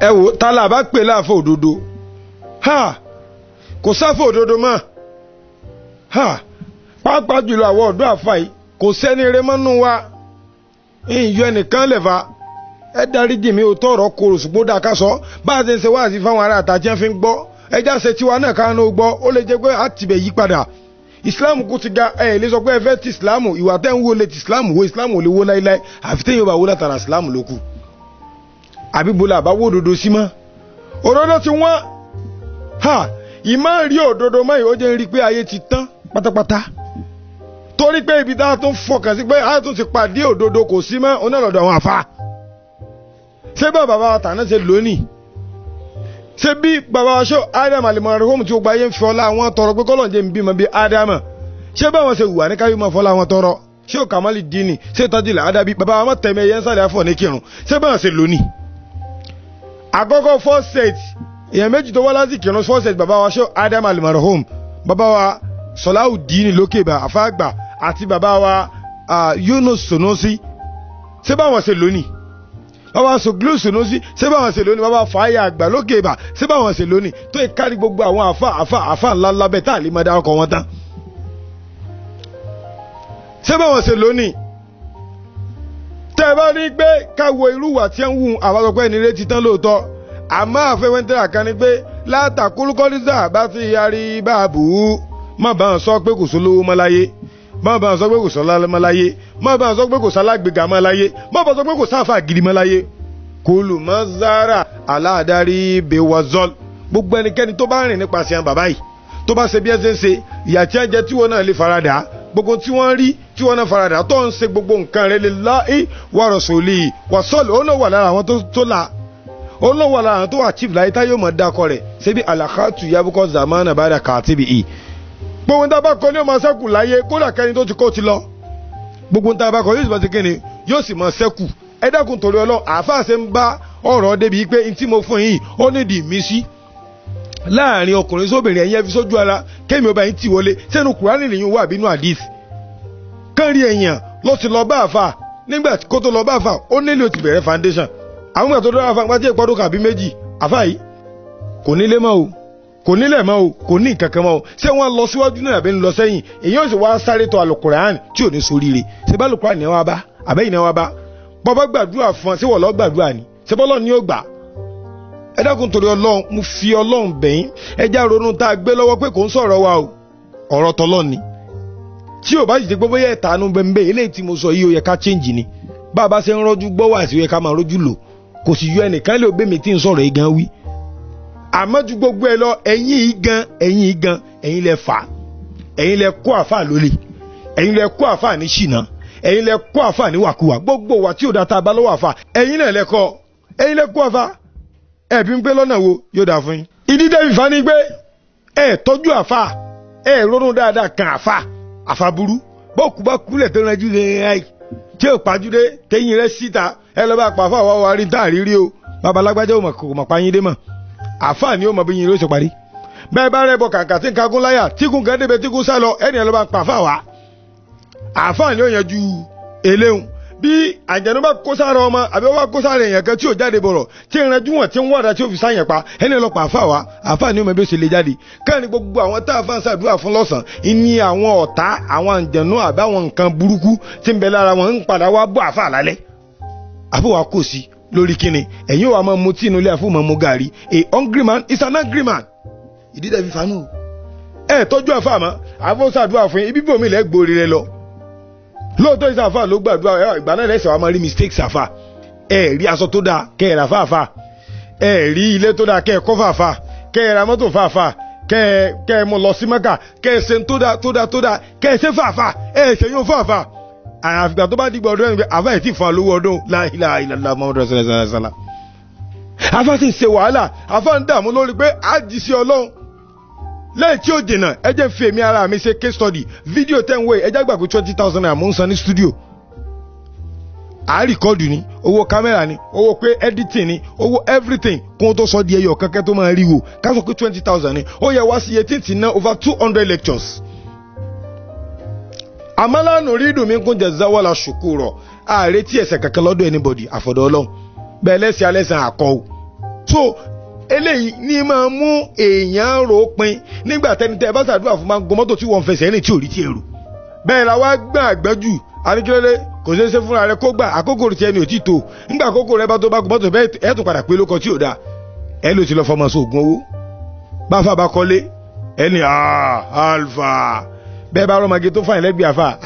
ẹ wò tá la bá pè láàfọ òdodo kò sáfọ òdodo mọ́ pàápàá jùlọ àwọn ọ̀dọ́ àfa yìí kò sẹ́ni eré mọ́nú wa ìyọ ẹnìkan lè fa ẹ darí jì mí ò tọrọ kóró ṣùgbọ́n dà ká sọ bá a ti ń ṣe wá sí fáwọn ará àtàjẹ́ fi ń gbọ́ ẹjá ṣe tiwa náà ká ní ó gbọ́ ó lè jẹ́ pé àtìbẹ̀ yí padà islam kò ti ga ẹ lè sọ pé ẹ fẹ́ ti islam ìwà tẹ́ ń wo lè ti islam wo islam ò lè wo láíláí àfi téèyàn bá wo látara islam ló kù àbí bọ́lá àbá wo òdodo sí mọ́ òdodo ti wọ́n ìmọ̀ rí òdodo mọ́ yìí ó jẹ́ ń rí pé ayé ti tán pátápátá torí pé ibi tá a tún fọkàn sí pé a tún ti pàdé òdodo kò sí mọ́ onílọ̀dọ̀ àwọn àfa ṣé bá bàbá wa tàná ṣe lónìí ṣé bí bàbá wa ṣó ádámù àlèmọ̀ràn tí ó gba ayé ń fi ọlá àwọn tọrọ pé kọ́lọ̀ ń jẹ́ ń bímọ bí ádámù ṣé báwọn ṣe wùwà ní káyọ̀ máa fọlá àwọn tọrọ ṣé ò kàmálì díìnì ṣé tọ́jìlá ádábí bàbá wa mọ̀ tẹ̀mí ẹyẹ ń sàlẹ̀ àfọ̀ ní kírun ṣé báwọn ṣe lónìí. àkọ́kọ́ first set èèyàn méjì tó wá láti kírun first set bàbá wa ṣó ádámù àlèmọ̀ràn bàbá wa sọláùdíìnì lókè àfáàgbà àti bàbá wa Yunus Sunusi ṣé báwọn ṣe lónìí bàbá sọgbìlù Sunusi ṣé báwọn ṣe lónìí bàbá fàáyà àgbà lókè ìbà ṣé báwọn ṣe lónìí tó ìkárí gbogbo àwọn àfa ńlá ńlá bẹ́ẹ̀ tá à lè máa dárúkọ wọn tán ṣé báwọn ṣe lónìí tẹ́ ẹ bá rí pé káwo irú wà tí ń wù àwọn ọ̀pẹ́ ẹni retí tán lóòótọ́ àmọ́ àfẹ́wẹ́ntẹ́rà kan ni pé látàkúrúkọ́dísà bá ti yarí báàbù má bá wọn sọ pé kò sólówó mọ́ láyé má bá wọn sọ pé kò sọlá mọ́ láyé má bá wọn sọ pé kò sálágbègà mọ́ láyé má bá wọn sọ pé kò sáfà gidi mọ́ láyé kólù mọ́ zara aláàdárí bewazol gbogbo ẹnikẹ́ni tó bá rìn nípasẹ̀ bàbá yìí tó bá ṣe bí ẹ ṣe ń ṣe ìyà tí ẹ jẹ tí wọn náà lè faradà gbogbo tí wọ́n rí tí wọ́n náà faradà tó ń ṣe gbogbo nǹkan rẹ̀ lillahi wa rasuli wa sọ́ọ̀lù ó náà wà lára àwọn tó là ó náà wà lára àwọn tó wà chief láyé táyé ò mọ̀ dákọ̀ rẹ̀ ṣebí alakatu yabukọ zamana bada katibi i gbogbo tá a bá kọ ní ọmọ sẹ́kù láyé kódà kẹ́ni tó ti kó ti lọ gbogbo tá a bá kọ yóò sì máa ti kéde yóò sì máa sẹ́kù ẹ dákun torí Ọlọ́run àáfàá ṣe ń bá ọ̀rọ̀ débi pé ntí mo fún yín ó ní di mí sí láàrin ọkùnrin sóbìnrin ẹ̀yìn ẹ̀fi sójú ara kémi ọba yín ti wọlé sẹ́nu kùránì nìyí wà bínú àdìs kánrí èèyàn ló ti lọ bá àfà nígbà kó tó lọ bá àfà ó nílò ti bẹ̀rẹ̀ foundation àwọn ìgbà tó dọ́ra àfà pàtẹ́ ìpọ́dún kàbí méjì àfà yìí kò nílé mọ́ o kò nílẹ̀ mọ́ o kò ní nǹkan kan mọ́ o ṣé wọ́n lọ síwájú náà àbẹ́ ń lọ sẹ́yìn èyí ó sì wá sáré tọ̀ àlùkùránì tí ò ní soríire ṣé bá àlùkùránì ni wọ́n bá àbẹ́yìn ni wọ́n bá bọ́bá gbàdúrà fún ọ sí wọ́n lọ gbàdúrà ni ṣé bọ́lọ́ ni ó gbà ẹ dákun torí Ọlọ́run mo fi Ọlọ́run bẹ̀yìn ẹ já ronú tá a gbé lọ́wọ́ pé kò ń sọ̀rọ̀ wa o ọ̀rọ̀ tọ́lọ́ ni tí ò bá sì ti gbọ́ bóyá ìtànú bẹ́ẹ̀ eléyìí tí mo sọ yìí ó yẹ ká change ni bá a bá ṣe ń rọ́jú gbọ́ wá sí ó yẹ ká máa rọ́jú lò kò sì yọ ẹnìkan lè gbé mi tí ń sọ̀rọ̀ yìí gan wí àmọ́ ju gbogbo ẹ lọ ẹ̀yin lẹ fà ẹ̀yin lẹ kó àfà lólè ẹ̀yin lẹ kó àfà ní ṣìnà ẹ̀yin lẹ kó àfà ní wàkúwà gbogbo wa tí ò dá tá a bá lọ́wọ́ àfà ẹ̀yin náà lẹ kọ́ ẹ̀yin lẹ kó àfà ẹ̀bí ń pé lọ́nà wo yóò dà fún yín. ìdí tẹ́ fìfà ni pé ẹ tọ́jú àfà ẹ ronú dáadáa kan àfà burú bọ́ọ̀kú bá kúlẹ̀ tó rẹjú rẹ̀ tí ò pàjúdé tẹ́yìn rẹ̀ síta ẹ lọ́ bá pa àfà wà rí tá àrírí o babalágbájá ò mọ̀ pa yín dé mọ̀ àfà ni ó mọ̀ bí yín ló ṣe parí bẹ́ẹ̀ bá rẹ̀ bọ̀ kàkà tí ń kagún láyà tíkún kan débẹ̀ tíkún sá lọ ẹni ẹ lọ́ bá pa àfà wá àfà ni ó yanjú eléhùn bí àjẹnú bá kó sára ọmọ àbí wọ́n bá kó sára èèyàn kan tí ò jáde bọ̀rọ̀ tí ìrìnàjò wọn tí ń wọ́dà tí ó fi sáyẹn pa ẹni ọlọ́pàá àfà wa àfà ni ó mọ bí ó ṣe lè jáde káàní gbogbo àwọn tá a fà ń ṣàdúrà fún lọ́sàn ìní àwọn ọ̀tá àwọn àjẹnú àbí àwọn nǹkan burúkú tí ń bẹ lára wọn ń padà wá bọ́ àfà lálẹ́ àbí wàá kò sí lórí kíni ẹ̀yin wàá máa mutí inú ilé àfọ̀mọ́ mu gàrí a hungry man is an angry man ìdí tẹ̀ fi fanú ẹ̀ tọ́jú àfà mọ́ àfọ̀ ṣàdúrà fún ibi bòmí lẹ́ gbòòrè rẹ lọ lóòótọ́ ìsàfà ló gbàdúrà ìgbà náà lẹ́sẹ̀ wa máa rí mistakes àfà ẹ rí aṣọ tó dáa kẹ́ ẹ̀ rà fàáfà ẹ rí ilé tó dáa kẹ́ ẹ̀ kọ́ fàáfà kẹ́ ẹ̀ ra mọ́tò fàáfà kẹ́ ẹ̀ mú lọ sí Mẹ́kà kẹ́ ẹ̀ ṣe tó dáa kẹ́ ẹ̀ ṣe fàáfà ẹ̀ ṣe yóò fàáfà àfìgbà tó bá dìgbà ọdún ẹ̀ àfà ẹ̀ tí fún alówó ọdún la ilaha illallah Muhammadu rasulullah àfà sì ń ṣe wàhálà àfà ń dààmú lórí pé àjì sí Ọlọ́run lẹ́yìn tí ó dènà ẹ jẹ́ fi èmi ara mi ṣe case study fídíò tẹ́ ń wé ẹ jẹ́ gbà pé 20,000 naira mò ń san ní studio àárìkọ́dù ni owó kámẹ́rà ni owó pé editing ni owó everything kó tó sọ di ẹyọ kankan tó máa rí wò ká sọ pé 20,000 ni ó yẹ wá sí iye tí ń ti ná over 200 lectures. àmàlànà rí dùn mí kún jazawala shukuro ààrẹ tí ẹsẹ̀ kankan lọ́dọ̀ anybody àfọ̀dọ̀ Ọlọ́run bẹ́ẹ̀ lẹ́sìn alẹ́sìn àkọ́ so eléyìí ní máa mú èèyàn ròpin nígbà tẹni tẹ bá ṣàdúrà fún máa ń gun mọ́tò tí wọ́n fẹsẹ̀ rìn tí ò rí tí èrò bẹ́ẹ̀ la wá gbà àgbẹ́jù àríkírẹ́lẹ́ kò ṣeé ṣe fúnra rẹ kó gbà àkókò tí ẹni ò tí tó nígbà àkókò rẹ bá tó bá gun mọ́tò bẹ́ẹ̀ ẹ̀ tún padà pé lóko tí ò dáa ẹ ló ti lọ fọmọ sóògùn owó bá fà bá kọ́lé ẹni alfa bẹ́ẹ̀ bá rọmọge tó fàyìn lẹ́gbẹ̀ẹ́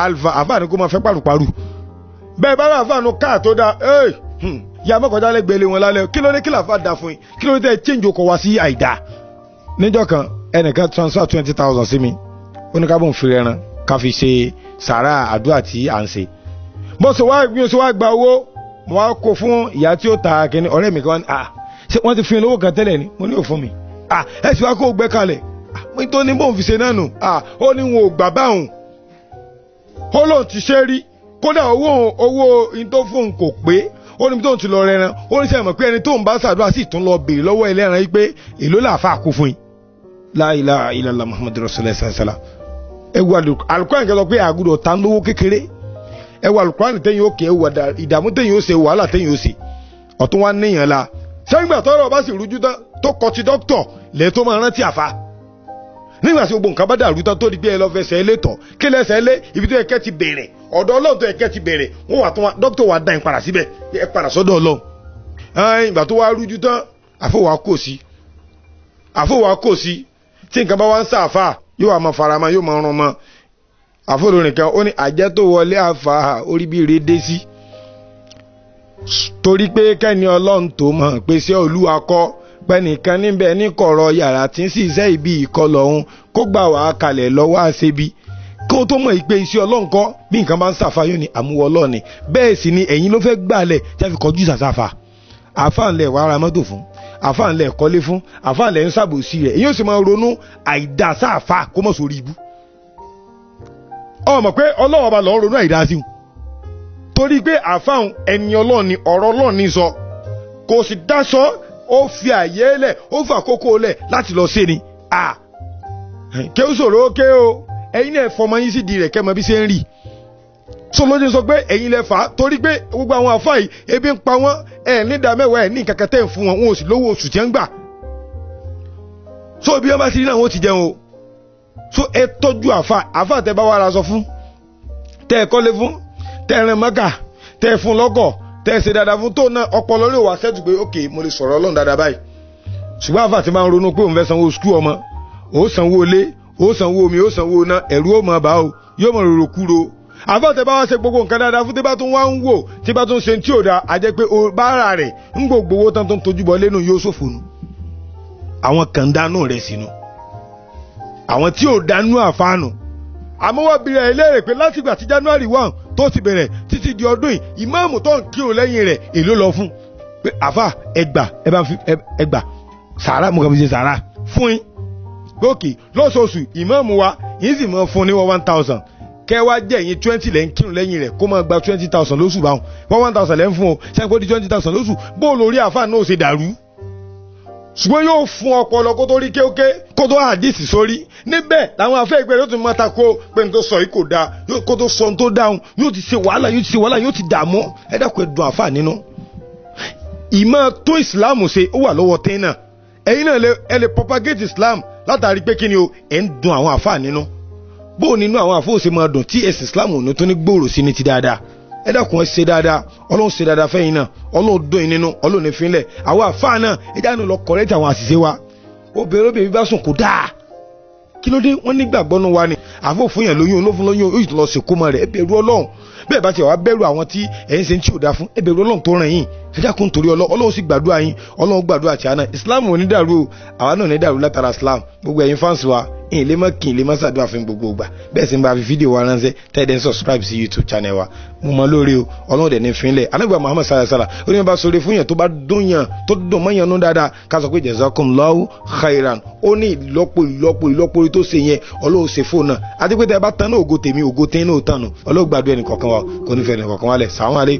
alfa àfà ni kó máa fẹ́ pàrùpàrù bẹ́ẹ̀ bá rà fà nù káà tó dáa ya mọ́kànlá lẹ́gbẹ̀ẹ́ lé wọn lálẹ́ kí ló dé kí làfà dá fún yín kí ló dé tẹ́ change okọ̀ wá sí àìdá níjọ́ kan ẹnìkan transfer 20,000 sí mi ó ní ká bọ̀ ń fi ẹran ká fi ṣe sàrà àdúrà tí à ń ṣe bó ṣe wá gba owó mo wá kó fún ìyá tí ó ta kẹ́ni ọ̀rẹ́ mi kan ṣé wọ́n ti fi lówó kan tẹ́lẹ̀ ni mo ní ò fún mi ẹ sì wá kó gbẹ́ kalẹ̀ mo tó ní bóun fi ṣe náà nù ó ní wọn ò gbà báwọn ó lóun ti ṣe rí kódà owó in tó fóun kò pé ó ní tóun ti lọ rẹran ó ní sẹ́yìn mọ̀ pé ẹni tóun bá ṣàdúrà sì tún lọ béèrè lọ́wọ́ ẹlẹ́ran yìí pé èló làáfà kú fún yín la ilaha illallah muhammadu rasulullah sallallahu ẹ wo alukóran kẹsàn pé àgùdọ̀ ta lówó kékeré ẹ wo alukóran tẹ́yìn ó kẹ́ ẹ wọ ìdààmú tẹ́yìn ó ṣe wàhálà tẹ́yìn ó ṣe ọ̀tún wá níyàn la sẹ́yìn gbà tọ́rọ̀ bá sì rújú tán tó kọ ti dókítọ̀ lẹ́ tó máa rántí àfa nígbà tí gbogbo nǹkan bá dàrú tán tó di pé ẹ lọ fẹsẹ̀ lé tọ̀ kí lẹ́sẹ̀ lé ibi tó yẹ kẹ́ ti bẹ̀rẹ̀ ọ̀dọ̀ ọlọ́run tó yẹ kẹ́ ti bẹ̀rẹ̀ wọ́n wà tó wá dókítọ̀ wà dá ìpadà síbẹ̀ ẹ padà sọ́dọ̀ ọlọ́run ìgbà tó wá rújú tán àfọwà kò sí tí nǹkan bá wá ń sàfà yóò wà máa farama yóò máa rán mọ́ àfọlórin kan ó ní àjẹ́ tó wọlé àfà orí bí ire dé sí torí pé kẹ́ni ọlọ́run tó mọ̀ pé sí olúwa kọ́ pẹ́nìkan níbẹ̀ ní kọ̀rọ̀ yàrá tí ń sì iṣẹ́ ibi ìkọlọ̀ ọ̀hún kó gbà wá kalẹ̀ lọ́wọ́ àṣebi kó tó mọ̀ ìpè iṣẹ́ ọlọ́run kọ́ bí nǹkan bá ń ṣàfàyàn ní àmúwọ́ ọlọ́run ni bẹ́ẹ̀ sì ni ẹ̀yin ló fẹ́ gbàlẹ̀ tí a fi kọjú ìsàsáfà àfáànlẹ̀ wàá ra mọ́tò fún àfáànlẹ̀ kọ́lé fún àfáànlẹ̀ ń ṣàbòsí rẹ̀ èyí ò sì máa ronú àìdá sáàfà kó mọ̀ sórí ibú ọmọ pé ọlọ́run ọba lọ́ọ́ ronú àìdá sí wọn torí pé àfáàn ẹni ọlọ́run ni ọ̀rọ̀ ọlọ́run ní sọ kò sì dáṣọ ó fi àyè lẹ̀ ó fi àkókò lẹ̀ láti lọ sí ni kí ó ṣòro ó ké o ẹ̀yin náà fọmọ yín sí di rẹ̀ kẹ́ mọ bí ṣe ń rí so lójú sọ pé ẹ̀yin lẹ fà á torí pé gbogbo àwọn àfáà yìí ebi ń pa wọ́n ní ìdá mẹ́wàá ẹ̀ ní kankan tẹ́ ń fún wọn wọn ò sì lówó oṣù tí ń gbà so bí wọ́n bá ti rí náà wọ́n ti jẹun o so ẹ tọ́jú àfáà tẹ́ bá wà ra sọ fún tẹ́ ẹ kọ́lé fún tẹ́ ẹ rìn mọ́kà tẹ́ ẹ fún lọ́kọ̀ tẹ́ ẹ ṣe dáadáa fún tó náà ọpọlọ lè wà sẹ́tù pé ok mo lè sọ̀rọ̀ ọlọ́run dáadáa báyìí ṣùgbọ́n àfáà ti máa ń ronú pé òun fẹ́ sanwó skul ọmọ ó sanwó ilé ó sanwó omi ó sanwó iná ẹ̀rú ó máa bá o yóò mọ̀ rorò kúro àfáà tẹ́ bá wá ṣe gbogbo nǹkan dáadáa fún tí bá tún wá ń wò tí bá tún ṣe tí ò dáa àjẹ́ pé bára rẹ̀ ń gbogbo owó tán tó ń tojú bọ lẹ́nu yóò ṣòfò nù àwọn kan dánú rẹ̀ sínú àwọn tí ò dánú àfáànù àmọ́ wọ́n bi rẹ̀ léèrè pé láti ìgbà tí January 1 tó ti bẹ̀rẹ̀ títí di ọdún yìí ìmáàmù tó ń kírun lẹ́yìn rẹ̀ èló lọ fún pé àfà ẹgbà sàárà mo kàn fi ṣe sàárà fún yín gòkè lóṣooṣù ìmáàmù wa yìí sì mọ́ fún ní 1,000 kẹwàá jẹ́ ẹ̀yin 20 lẹ́ ń kírun lẹ́yìn rẹ̀ kó máa gba 20,000 lóṣù báwọn 1,000 lẹ́ ń fún o ṣẹ́ńkó di 20,000 lóṣù bóòlù orí àfà náà ṣe dàrú ṣùgbọ́n yóò fún ọpọlọ kó tó rí kéóké kó tó àdìsí sórí níbẹ̀ làwọn afẹ́ ìgbẹ́ yóò tún máa ta kó pé n tó sọ yìí kò dáa kó tó sọ n tó dáhùn yóò ti ṣe wàhálà yóò ti dààmú ẹ dákun ẹ dùn àfà nínú. ìmọ̀ tó ìsìláàmù ṣe ó wà lọ́wọ́ tẹ́yìn náà ẹ̀yin náà ẹ lè propagate islam látàrí pé kí ni o ẹ̀ ń dùn àwọn àfà nínú bó nínú àwọn àfọ òsè máa dùn tí ẹ̀sìn islam ò ní tó ní gbòòrò sí ní ti dáadáa ẹ dákun ẹ ṣe dáadáa ọlọ́run ṣe dáadáa fẹ́yìn náà ọlọ́run dùn yín nínú ọlọ́run ní fínlẹ̀ àwọn àfáà náà ẹ dáhùn lọ correct àwọn àṣìṣe wa obìnrin bá sùn kó dáa kí ló dé wọ́n nígbàgbọ́ nù wa ni àfọ fún yàn lóyún olófun lóyún ó sì lọ sèkó mọ rẹ̀ ẹ bẹ̀rù ọlọ́run bẹ́ẹ̀ bá ti wà bẹ̀rù àwọn tí ẹ̀yin ṣe ń tí ò dáa fún ẹ bẹ̀rù ọlọ́run tó ràn yín ẹ dákun torí ọlọ́run sì gbàdúrà yín ọlọ́run gbàdúrà tí a náà islam ò ní dàrú o àwa náà ní dàrú látara islam gbogbo ẹ̀yin fans wa ìyìn lè mọ́ kí n lè mọ́ sàdúrà fún gbogbo ìgbà bẹ́ẹ̀ sì ń bá fi fídíò wa ránṣẹ́ tẹ́ẹ̀dẹ́ subscribe sí YouTube channel wa mo mọ lórí o ọlọ́run dẹ̀ ní fínlẹ̀ anágbà Muhammad sallallahu alaihi wasallam ó ní bá sọ̀rọ̀ fún yàn tó bá dùn yàn tó dùn mọ́ yàn nú dáadáa ká sọ pé jazakumullahu khairan ó ní ìlọ́po tó ṣe yẹn ọlọ́run ṣe fóònù náà àti pé tẹ́ bá tán náà ògo tèmi ògo tẹ́yìn náà tán nù ọlọ́run gbàdúrà ẹnì kọ̀ọ̀kan wa kò ní fẹ́ ẹnì kọ̀ọ̀kan wa lẹ̀ sàwọn àlẹ́.